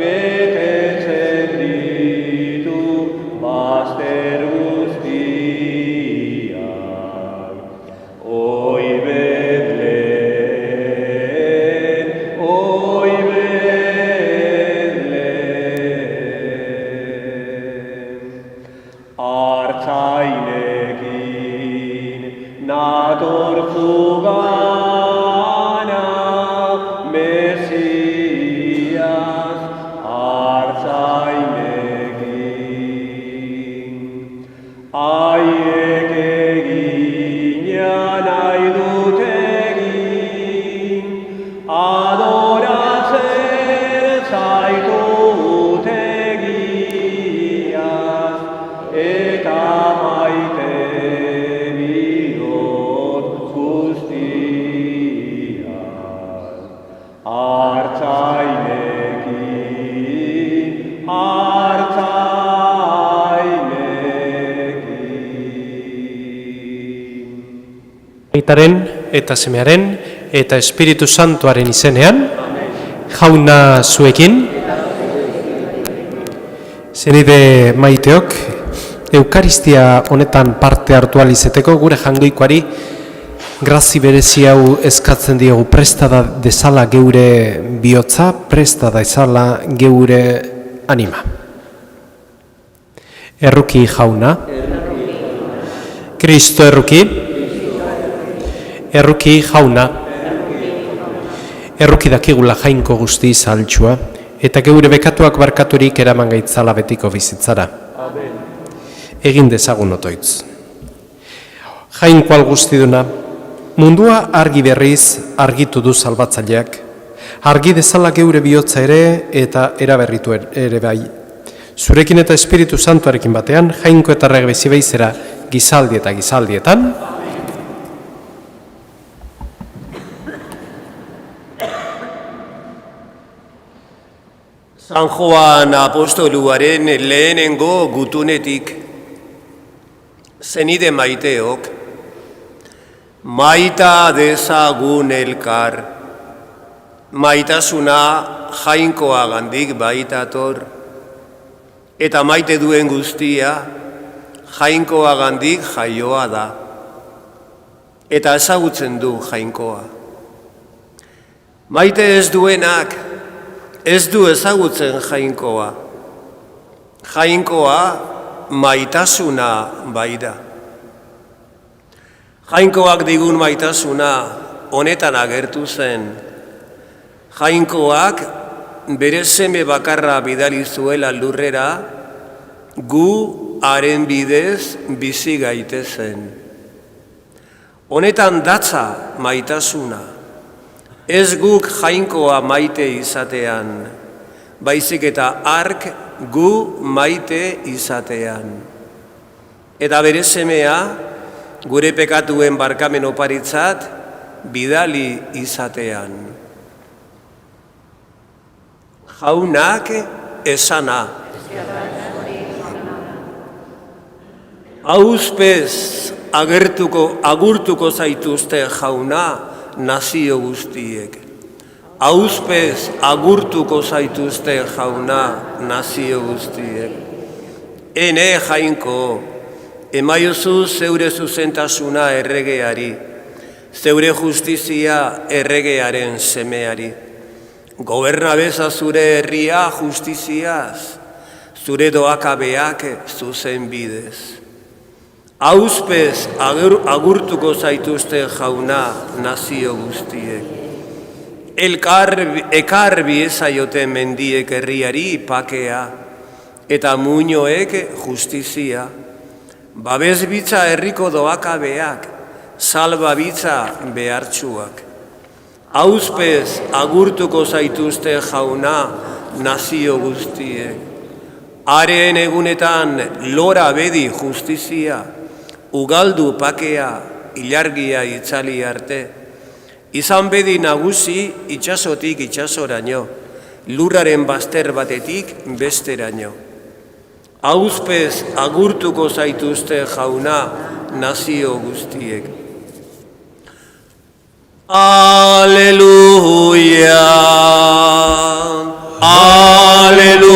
betetzen ditu bazter guztiak. Oi Betlehem, oi Betlehem. Artzainekin nator zugana, Mesias, artzainekin. Haiek egina nahi dut egin, adoratzen zaitut egiaz, eta maite bihotz guztiaz. Artzainekin, artzainekin. Aitaren eta Semearen eta Espiritu Santuaren izenean, jauna zuekin, zenide maiteok, Eukaristia honetan parte hartu ahal izeteko gure jangoikoari grazi berezi hau eskatzen diogu, presta da dezala geure bihotza, presta da dezala geure anima. Erruki jauna, Kristo erruki, erruki jauna, erruki dakigula jainko guzti zaltxua, eta geure bekatuak barkaturik eraman gaitzala betiko bizitzara. Egin dezagun otoitz. Jainko algustiduna, mundua argi berriz argitu du salbatzaileak, argi dezala geure bihotza ere eta eraberritu ere bai. Zurekin eta Espiritu Santuarekin batean, jainko eta rege bezibeizera gizaldi eta gizaldietan, San Joan apostoluaren lehenengo gutunetik, zenide maiteok, maita dezagun elkar, maitasuna jainkoagandik baitator, eta maite duen guztia jainkoagandik jaioa da, eta ezagutzen du jainkoa. Maite ez duenak ez du ezagutzen jainkoa. Jainkoa maitasuna bai da. Jainkoak digun maitasuna honetan agertu zen. Jainkoak bere seme bakarra bidali zuela lurrera, gu haren bidez bizi gaitezen. Honetan datza maitasuna. Ez guk jainkoa maite izatean, baizik eta hark gu maite izatean. Eta bere semea, gure pekatuen barkamen oparitzat, bidali izatean. Jaunak esana. Auzpez agurtuko zaituzte jauna, nazio guztiek. Auzpez agurtuko zaituzte jauna, nazio guztiek. Ene jainko, emaiozu zeure zuzentasuna erregeari, zeure justizia erregearen semeari. Gobernabeza zure herria justiziaz, zure doakabeak zuzen bidez. Auzpez agurtuko zaituzte jauna nazio guztiek. Ekar biezaiote mendiek herriari pakea, eta muinoek justizia. Babes bitza herriko doakabeak, salba bitza behartsuak. Auzpez agurtuko zaituzte jauna nazio guztiek. Haren egunetan lora bedi justizia, ugaldu pakea, ilargia itzali arte. Izan bedi nagusi itxasotik itxasoraino, lurraren bazter batetik besteraino. Auzpez agurtuko zaituzte jauna nazio guztiek. Aleluia! Aleluya,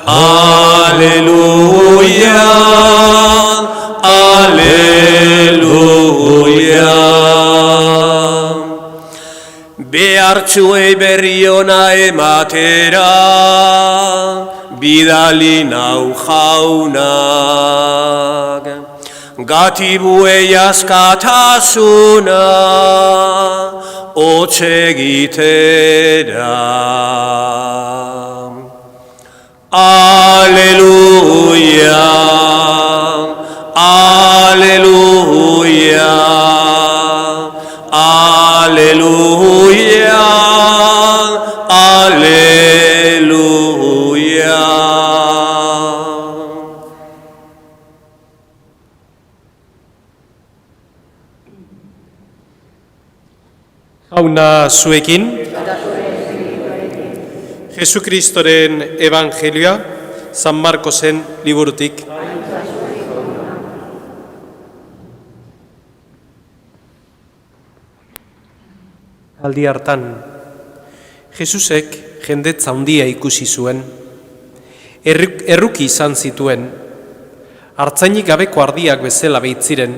aleluya, aleluya. Behartzuei berri ona ematera, bidali nau jaunak. Gatibuei askatasuna, hotz egitera. Aleluia, aleluia, aleluia, aleluia. Jauna zuekin, Jesukristoren Evangelioa, San Markosen liburutik. Aldi hartan, Jesusek jendetza handia ikusi zuen, erruki izan zituen, hartzainik gabeko ardiak bezala beitziren,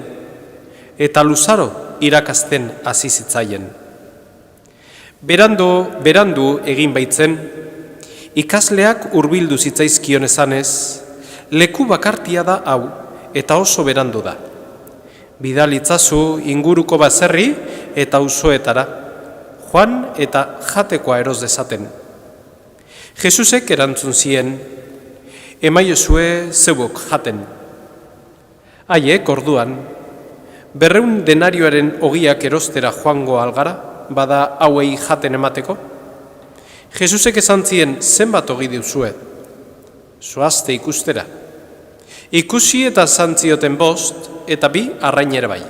eta luzaro irakasten hasi zitzaien. Berandu egin baitzen, ikasleak hurbildu zitzaizkion esanez, leku bakartia da hau, eta oso berandu da. Bidalitzazu inguruko baserri eta auzoetara, joan eta jatekoa eros dezaten. Jesusek erantzun zien, emaiozue zeuok jaten. Haiek orduan, 200 denarioaren ogiak erostera joango algara, bada hauei jaten emateko? Jesusek esan zien, zenbat ogi diuzue? Zoazte ikustera. Ikusi eta zantzioten 5 eta 2 arrain ere bai.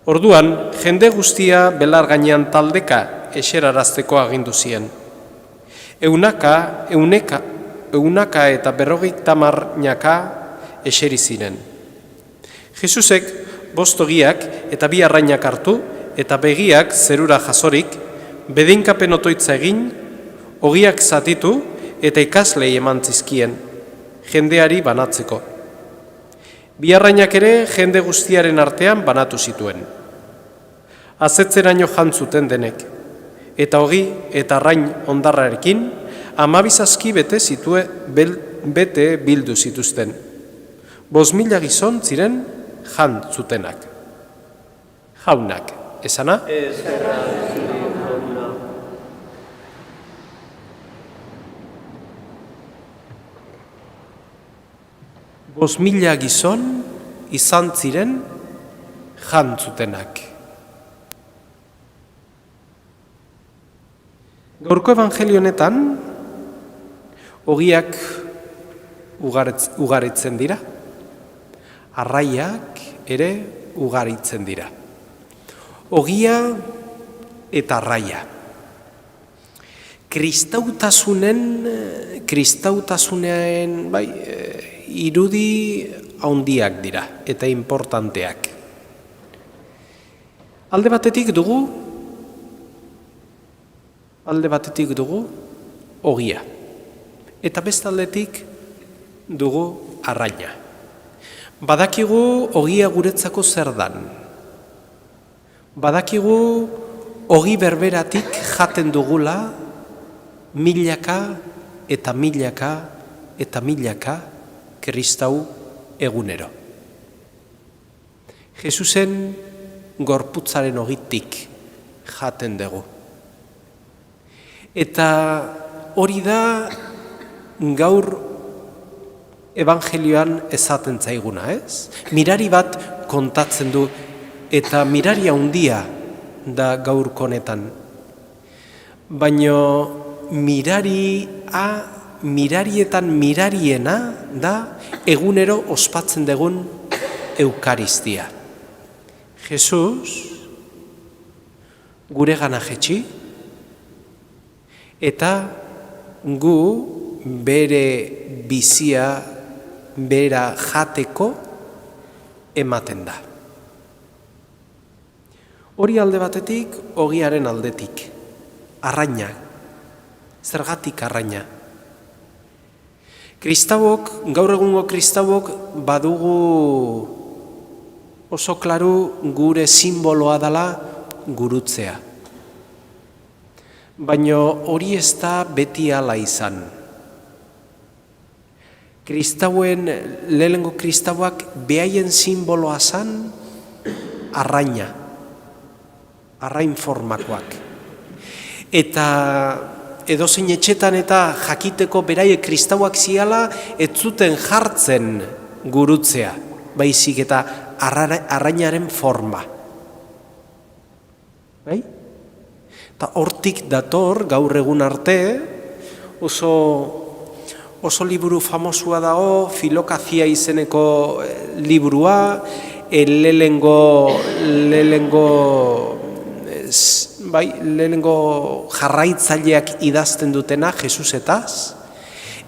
Orduan, jende guztia belar gainean taldeka eserarazteko agindu zien. Eunaka eta 50 naka eseri ziren. Jesusek 5 ogiak eta 2 arrainak hartu eta begiak zerura jasorik, bedinkapen otoitza egin, ogiak zatitu eta ikaslei eman zizkien, jendeari banatzeko. 2 arrainak ere jende guztiaren artean banatu zituen. Azetzeraino jantzuten denek, eta ogi eta arrain ondarrarekin 12 bete bildu zituzten. 5.000 gizon ziren jantzutenak. Jaunak, esana? Eskerra zuri jauna. Mila gizon izan ziren jantzutenak. Gaurko evangelio honetan, ogiak ugaritzen dira, arraiak ere ugaritzen dira. Ogia eta arraia. Kristautasunen irudi handiak dira eta importanteak. Alde batetik dugu ogia. Eta beste aldetik dugu arraina. Badakigu ogia guretzako zer dan. Badakigu ogi berberatik jaten dugula milaka eta milaka eta milaka kristau egunero. Jesusen gorputzaren ogitik jaten dugu. Eta hori da gaur evangelioan esaten zaiguna, ez? Mirari bat kontatzen du, eta mirari handia da gaurko honetan. Baina mirarietan mirariena da egunero ospatzen dugun eukaristia. Jesus gure gana jetxi, eta gu bere bizia bera jateko ematen da. Hori alde batetik, ogiaren aldetik. arraina. Zergatik arraina? Kristauok, gaur egungo kristauok badugu oso klaru gure simboloa dela gurutzea. Baina hori ez da beti hala izan. Kristauen, lehenengo kristauak behaien simboloa zan arraina, arrain formakoak. Eta edozein etxetan eta jakiteko beraiek kristauak ziala ez zuten jartzen gurutzea, baizik eta arrainaren forma. Bai? Eta hortik dator gaur egun arte oso liburu famosua dago, Filokazia izeneko liburua, lehenengo jarraitzaileak idazten dutena Jesusetaz,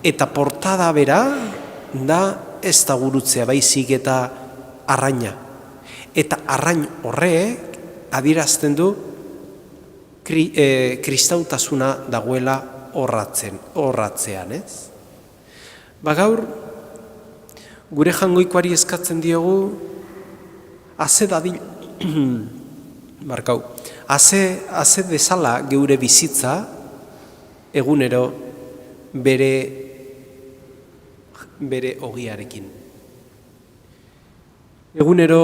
eta portada bera da ez da gurutzea, baizik eta arraina. Eta arrain horrek adierazten du kristautasuna dagoela horratzean, ez? Gaur, gure jangoikoari eskatzen diogu, haze dezala geure bizitza egunero bere ogiarekin. Egunero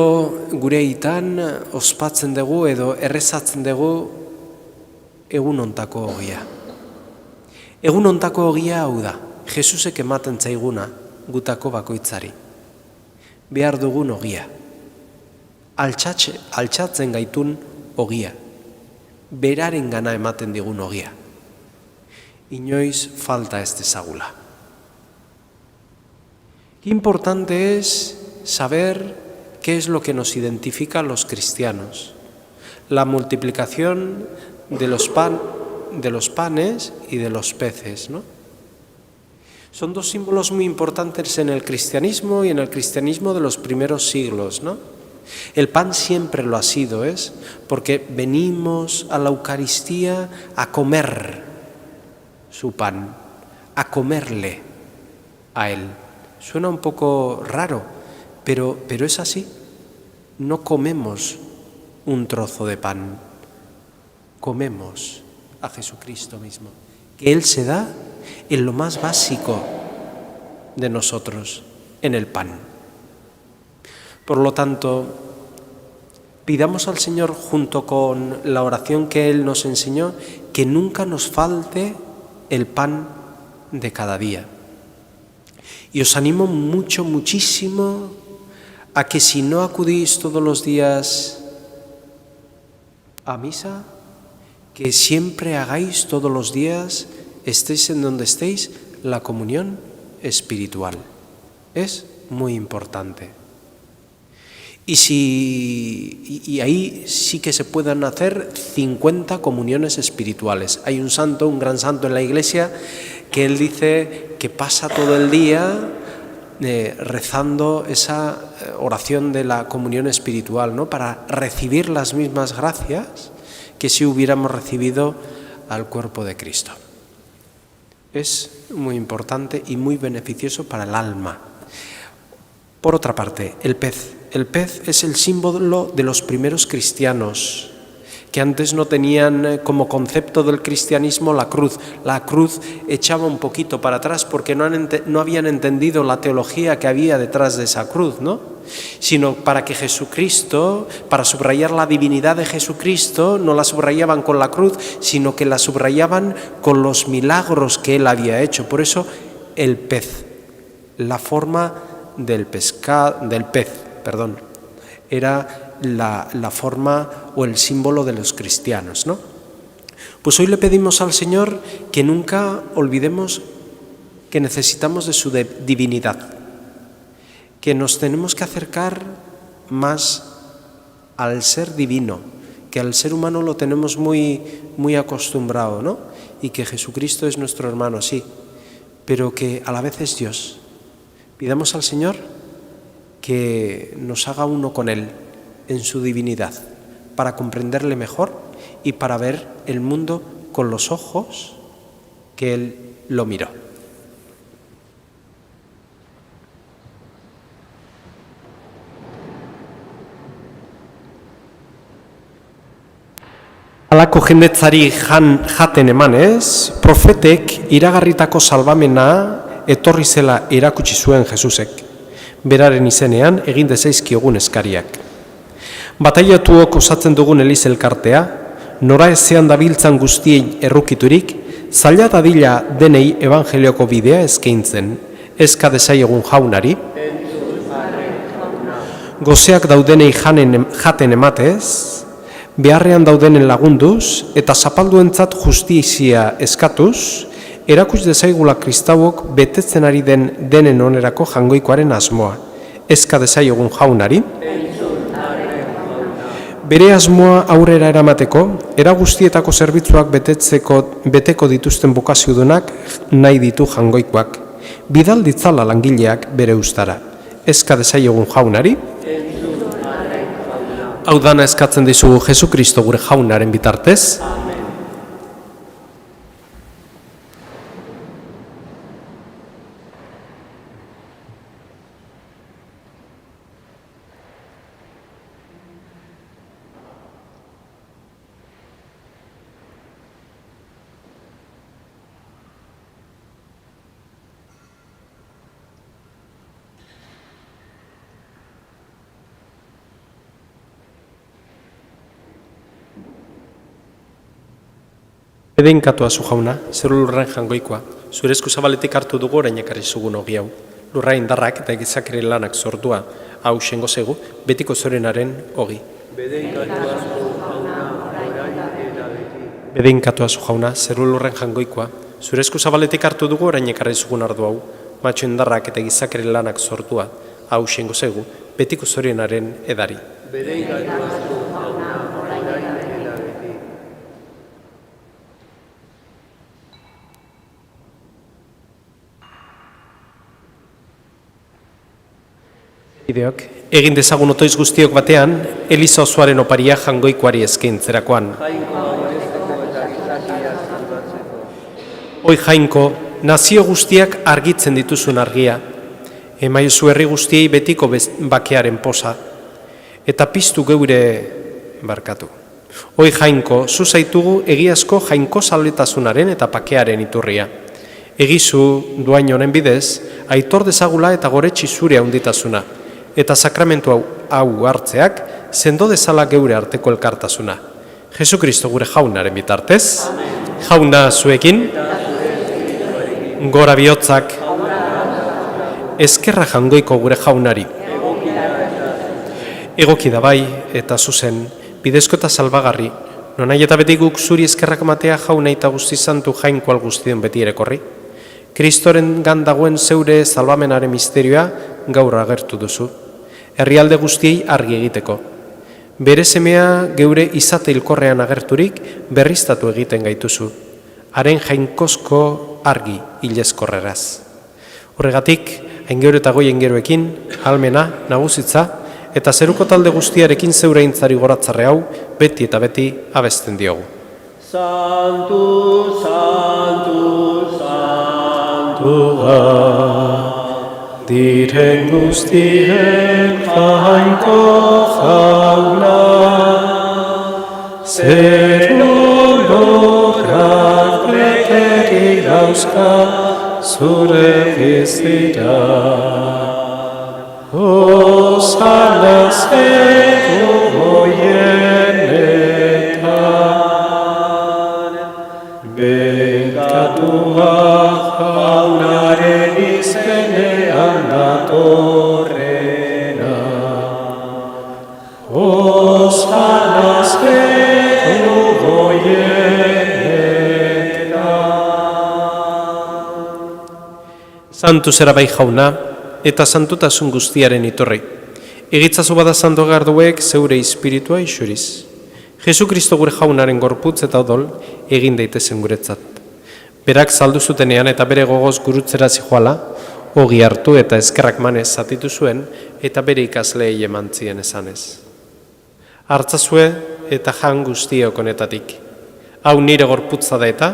gure hitan ospatzen dugu edo errezatzen dugu egun hontako ogia. Egun hontako ogia hau da, Jesusek ematen zaiguna gutako bakoitzari. Behar dugun ogia. Altxatzen gaitun ogia. Beraren gana ematen digun ogia. Inoiz falta ez dezagula. Qué importante es saber qué es lo que nos identifica a los cristianos. La multiplicación de los panes y de los peces, ¿no? Son dos símbolos muy importantes en el cristianismo y en el cristianismo de los primeros siglos, ¿no? El pan siempre lo ha sido, ¿es? Porque venimos a la Eucaristía a comer su pan, a comerle a Él. Suena un poco raro, pero es así. No comemos un trozo de pan, comemos a Jesucristo mismo, que Él se da en lo más básico de nosotros, en el pan. Por lo tanto, pidamos al Señor, junto con la oración que Él nos enseñó, que nunca nos falte el pan de cada día. Y os animo muchísimo a que si no acudís todos los días a misa, que siempre hagáis todos los días, estéis en donde estéis, la comunión espiritual. Es muy importante. Y ahí sí que se pueden hacer 50 comuniones espirituales. Hay un santo, un gran santo en la Iglesia, que él dice que pasa todo el día rezando esa oración de la comunión espiritual, ¿no? Para recibir las mismas gracias que si hubiéramos recibido al cuerpo de Cristo. Es muy importante y muy beneficioso para el alma. Por otra parte, el pez. El pez es el símbolo de los primeros cristianos, que antes no tenían como concepto del cristianismo la cruz. La cruz echaba un poquito para atrás porque no habían entendido la teología que había detrás de esa cruz, ¿no? Sino para que Jesucristo, para subrayar la divinidad de Jesucristo, no la subrayaban con la cruz, sino que la subrayaban con los milagros que Él había hecho. Por eso el pez, la forma del pez, era la forma o el símbolo de los cristianos, ¿no? Pues hoy le pedimos al Señor que nunca olvidemos que necesitamos de su divinidad, que nos tenemos que acercar más al ser divino, que al ser humano lo tenemos muy acostumbrado, ¿no? Y que Jesucristo es nuestro hermano, sí, pero que a la vez es Dios. Pidamos al Señor que nos haga uno con Él en su divinidad, para comprenderle mejor y para ver el mundo con los ojos que él lo miró. Halako jendetzari jaten emanez, profetek iragarritako salbamena etorri zela erakutsi zuen Jesusek, beraren izenean egin dezaizkiogun eskariak. Batailatuok osatzen dugun Eliz elkartea, nora ezean dabiltzan guztiei errukiturik, zaila dadila denei evangelioko bidea eskaintzen, eska dezaiegun jaunari, gozeak daudenei jaten ematez, beharrean daudenen lagunduz eta zapalduentzat justizia eskatuz, erakuts dezaigula kristauok betetzen ari denen onerako jangoikoaren asmoa. Eska dezaiegun jaunari, bere asmoa aurrera eramateko, era guztietako zerbitzuak beteko dituzten bokaziodunak nahi ditu jangoikoak. Bidal ditzala langileak bere ustara. Eska dezaiegun jaunari, hau dana eskatzen dizugu Jesukristo gure jaunaren bitartez. Edeinkatu azu jauna, zer lurrain jangoikoa, zure esku zabaletik hartu dugu orain ekarri zugun ogi hau. Lurra indarrak eta gizakere lanak sortua, hau xengo zegu, betiko zorenaren ogi. Bedeinkatu azu jauna, zer lurrain jangoikoa, zure esku zabaletik hartu dugu orain ekarri zugun ardu hau, matxo indarrak eta gizakere lanak sortua, hau xengo zegu, betiko zorenaren edari. Ideok, egin dezagun otoiz guztiok batean, Eliza osoaren oparia jangoikoari eskaintzerakoan. Hoi jainko, nazio guztiak argitzen dituzun argia, emaiozu herri guztiei betiko bakearen posa, eta piztu geure barkatu. Hoi jainko, zu zaitugu egiazko jainko zaletasunaren eta pakearen iturria. Egizu duain honen bidez, aitor dezagula eta goretsi zure handitasuna, eta sakramentu hau hartzeak sendo dezala geure arteko elkartasuna. Jesukristo gure jaunaren bitartez, jauna zuekin, gora bihotzak, eskerra jangoiko gure jaunari. Egoki da bai eta zuzen, bidezko eta salbagarri, nonai eta beti guk zuri eskerrak matea jauna eta guzti santu jainkoal guztien beti erekorri. Kristoren gandagoen zeure salbamenaren misterioa gaur agertu duzu. Herrialde guztiei argi egiteko. Bere semea geure izate hilkorrean agerturik berriztatu egiten gaituzu. Haren jainkozko argi hilezkorreraz. Horregatik, aingeru eta goi aingeruekin, almena, nagusitza, eta zeruko talde guztiarekin zeure intzari goratzarre hau, beti eta beti abesten diogu. Santu, Santu, Santu, diren guztiek jainko jauna, zeru lorrak beteri dauzka zure bizira. Osana zeru hoienetan, benkatua jaunaren izenean datorrena. Osana zeru hoienetan. Santu zera bai jauna, eta santutasun guztiaren itorri. Egitzazu bada santo garduek zeure espiritua isuriz. Jesukristo gure jaunaren gorputz eta odol egin daitezen guretzat. Berak saldu zutenean eta bere gogoz gurutzera zijoala, ogi hartu eta eskerrak manez zatitu zuen eta bere ikasleei emantzien esanez. Hartzazue eta jan guztiok honetatik. Hau nire gorputza da eta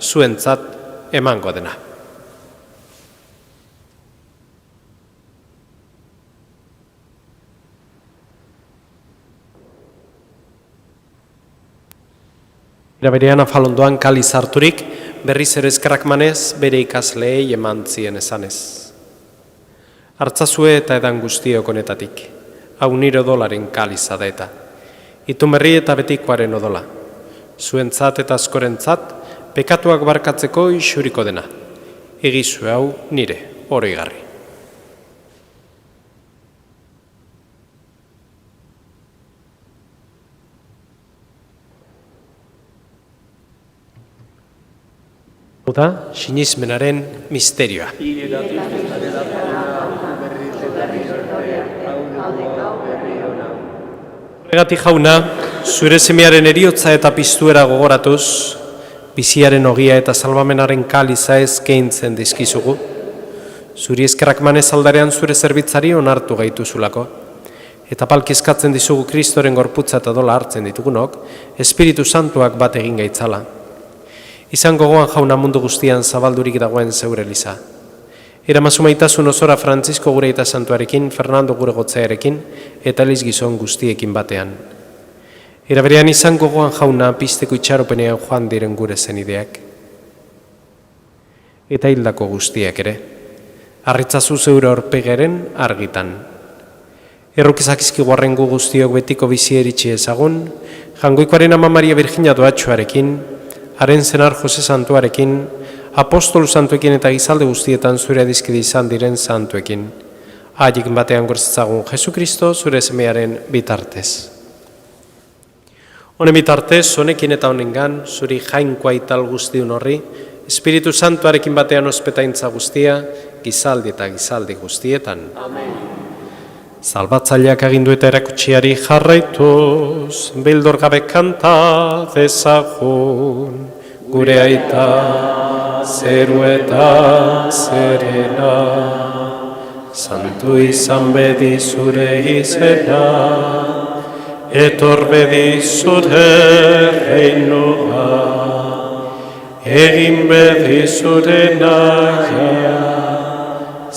zuentzat emango dena. Era berean afalondoan kaliz harturik, berriz ere eskerrak manez bere ikasleei eman zien esanez. Hartzazue eta edan guztiok honetatik, hau nire odolaren kaliza da eta. Itun berri eta betikoaren odola. Zuentzat eta askorentzat, pekatuak barkatzeko isuriko dena. Egizue hau nire, oroigarri. Hau da, sinismenaren misterioa. Horregatik jauna, zure semearen eriotza eta piztuera gogoratuz, biziaren ogia eta salbamenaren kaliza eskaintzen dizkizugu. Zuri eskerrak manez aldarean zure zerbitzari onartu gaituzulako. Eta palkizkatzen dizugu Kristoren gorputza eta dola hartzen ditugunok, Espiritu Santuak bat egin gaitzala. Izan gogoan jauna mundu guztian zabaldurik dagoen zeure eliza. Eramazu maitasun osora Frantzisko gure eta santuarekin, Fernando gure gotzearekin, eta Eliz gizon guztiekin batean. Era berean izan gogoan jauna pizteko itxaropenean joan diren gure zenideak. Eta hildako guztiak ere. Arritzazu zeure aurpegaren argitan. Errukizak izkiguarrengu guztiok betiko bizi eritxe ezagun, Jangoikoaren ama Maria Virginia doatxoarekin, haren zenar Jose Santuarekin, apostolu santuekin eta gizalde guztietan zure adizkide izan diren santuekin. Haiek batean gorzetzagun Jesu Kristo zure semearen bitartez. Honen bitartez, honekin eta honengan, zuri jainkoa ital guztiun horri, Espiritu Santuarekin batean ospetaintza guztia, gizaldi eta gizaldi guztietan. Amen. Salbatzaileak agindu eta erakutsiari jarraituz, beldor gabe kanta dezagun, gure aita, zeru eta zerena, santu izan bedi zure izena, etor bedi zure reinoa, egin bedi zure naia,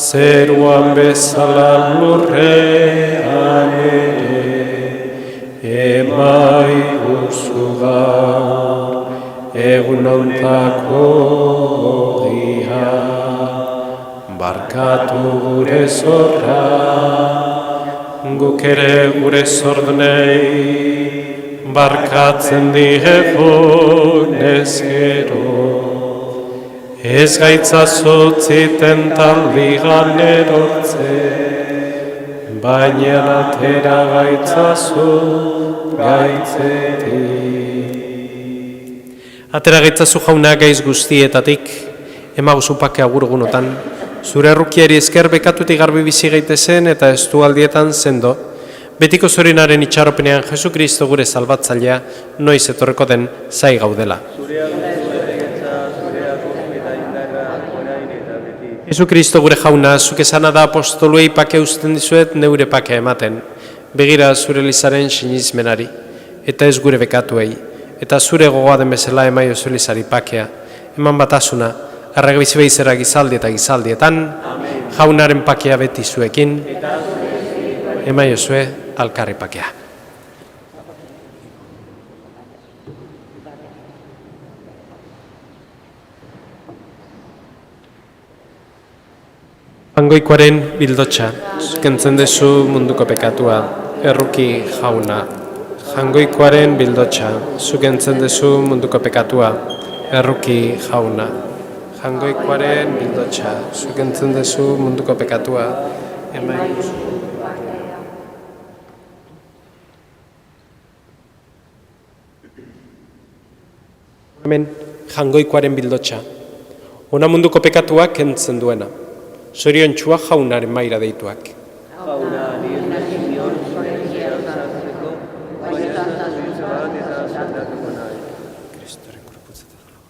zeruan bezala lurrean ere, emaiguzu gaur, egun ontako ogia, barkatu gure zorra, guk ere gure zordunei, barkatzen diegun ezkero. Ez gaitzazu tentaldigan erortze, baina atera gaitzazu gaitzetik. Atera gaitzazu jauna gaiz guztietatik, emaguzu pake agurgunotan, zure errukiari esker bekatutik garbi bizi gaitezen eta estu aldietan sendo, betiko zorinaren itxaropenean Jesu Kristo gure salbatzailea noiz etorreko den zai gaudela. Jesu Kristo gure jauna, zuk esana da apostoluei pake usten dizuet neure pake ematen. Begira zure Elizaren sinizmenari, eta ez gure bekatuei, eta zure gogoa den bezala emaio zu Elizari pakea. Eman batasuna, arregabizi behizera gizaldi eta gizaldietan, jaunaren pakea beti zuekin, emaio zue alkarri pakea. Jangoikoaren bildotxa, kentzen dezu munduko pekatua, erruki jauna. Jangoikoaren bildotxa, zukentzen dezu munduko pekatua, erruki jauna. Jangoikoaren bildotxa, zukentzen dezu munduko pekatua, emaiguzu. Hemen, jangoikoaren bildotxa, ona munduko pekatuak kentzen duena. Zorion txua jaunaren maira deituak. Jauna, nire nazion, zure zion zartzeko, baina zazuz bat eta zaldatuko nahi. Kristoren gorputzeta dola.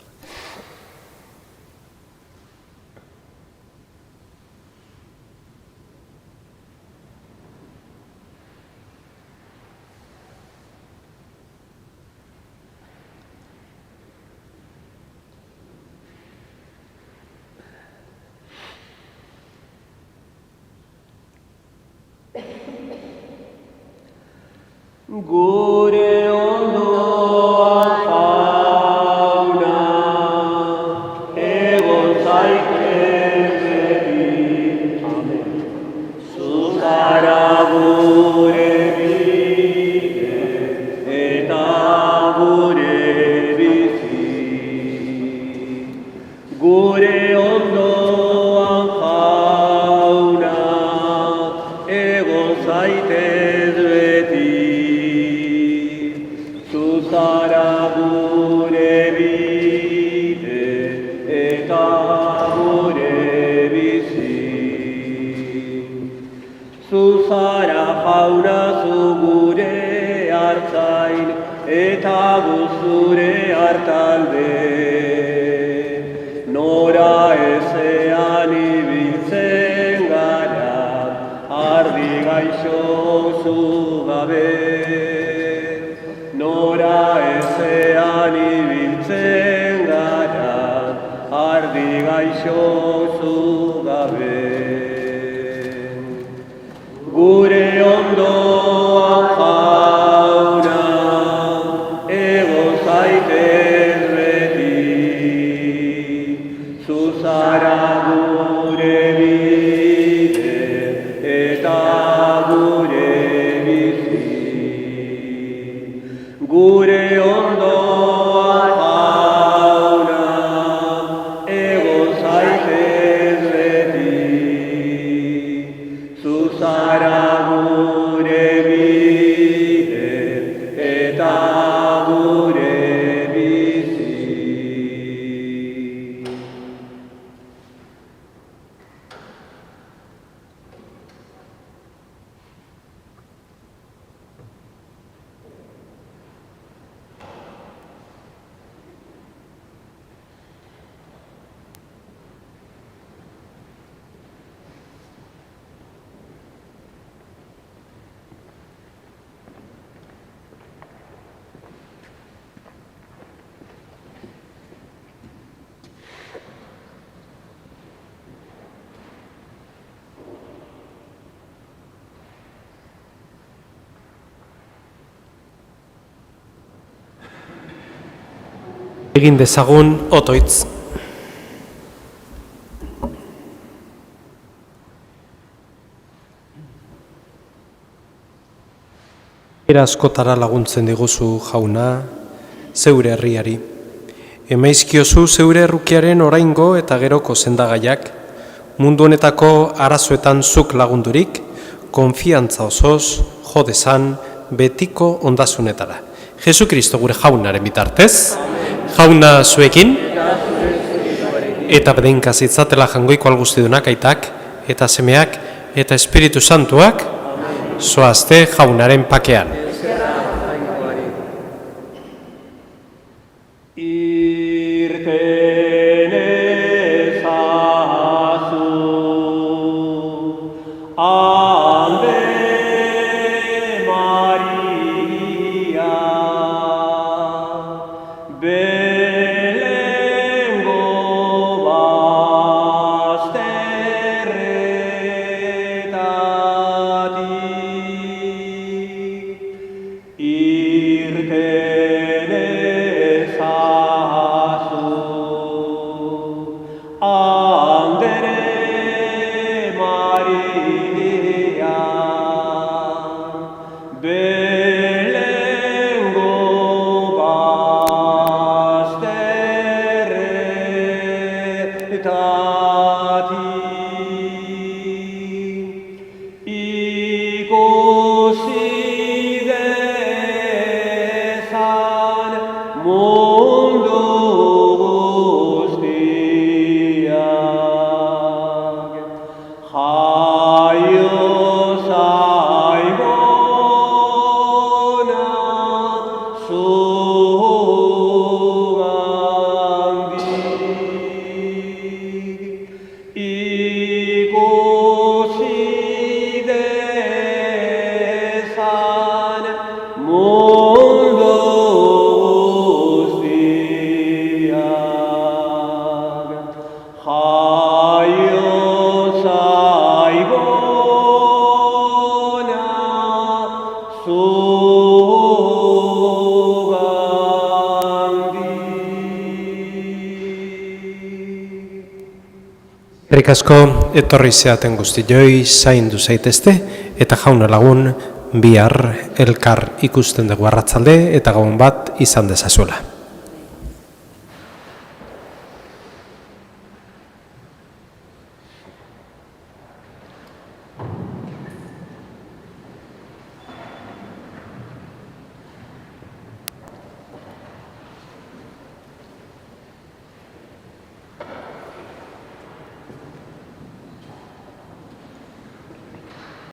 Gure ondoa jauna, egon zaitez beti. Zu zara gure bide eta gure bizi. Gure ondoan jauna, egon zaitez beti. Zu zara gure bide eta gure bizi. Zu zara jauna zu gure hartzain eta gu zure hartalde. Nora ezean ibiltzen gara, ardi gaixo zu gabe. Nora ezean ibiltzen gara, ardi gaixo zu gabe. Gure ondoa jauna, egon zaitez beti. Zu zara gure bide eta gure bizi. Gure ondoa jauna, egon zaitez beti. Zu zara gure bide eta gure bizi. Egin dezagun otoitz. Era askotara laguntzen diguzu jauna, zeure herriari. Emaizkiozu zeure errukiaren oraingo eta geroko sendagaiak, mundu honetako arazoetan zuk lagundurik, konfiantza osoz, jo dezan, betiko ondasunetara. Jesu Kristo gure jaunaren bitartez, jauna zuekin, eta bedeinkaz itzatela jangoiko alguztidunak aitak, eta semeak, eta Espiritu Santuak, zoazte jaunaren pakean. Irten ezazu, Ave Maria, Belengo bazterretatik, irten ezazu, Andere Maria, Belengo bazterretatik, ikusi dezan mundu guztiak, jaio zaigona zugandik, Eskerrik asko etorri zeaten guztioi zaindu zaitezte eta jauna lagun bihar elkar ikusten dugu arratsalde eta gabon bat izan dezazuela.